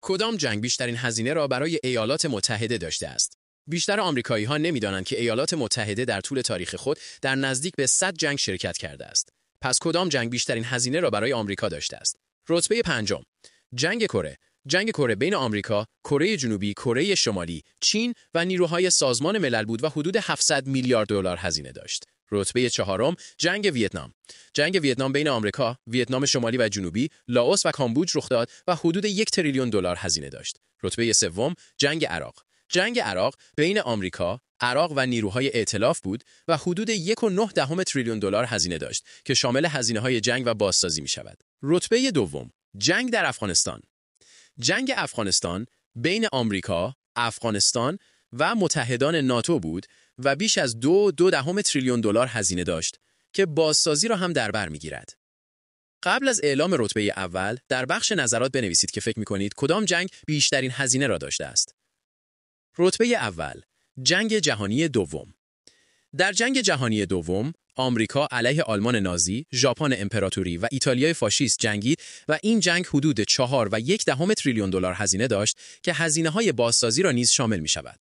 کدام جنگ بیشترین هزینه را برای ایالات متحده داشته است؟ بیشتر آمریکایی‌ها نمی‌دانند که ایالات متحده در طول تاریخ خود در نزدیک به 100 جنگ شرکت کرده است. پس کدام جنگ بیشترین هزینه را برای آمریکا داشته است؟ رتبه پنجم، جنگ کره. جنگ کره بین آمریکا، کره جنوبی، کره شمالی، چین و نیروهای سازمان ملل بود و حدود 700 میلیارد دلار هزینه داشت. رتبه چهارم، جنگ ویتنام. جنگ ویتنام بین آمریکا، ویتنام شمالی و جنوبی، لاوس و کامبوج رخ داد و حدود 1 تریلیون دلار هزینه داشت. رتبه سوم، جنگ عراق. جنگ عراق بین آمریکا، عراق و نیروهای ائتلاف بود و حدود 1.9 تریلیون دلار هزینه داشت که شامل هزینه‌های جنگ و بازسازی می‌شود. رتبه دوم، جنگ در افغانستان. جنگ افغانستان بین آمریکا، افغانستان و متحدان ناتو بود و بیش از 2.2 تریلیون دلار هزینه داشت که بازسازی را هم در بر می‌گیرد. قبل از اعلام رتبه اول، در بخش نظرات بنویسید که فکر می‌کنید کدام جنگ بیشترین هزینه را داشته است. رتبه اول، جنگ جهانی دوم. در جنگ جهانی دوم، آمریکا علیه آلمان نازی، ژاپن امپراتوری و ایتالیای فاشیست جنگید و این جنگ حدود 4.1 تریلیون دلار هزینه داشت که هزینه‌های بازسازی را نیز شامل می‌شود.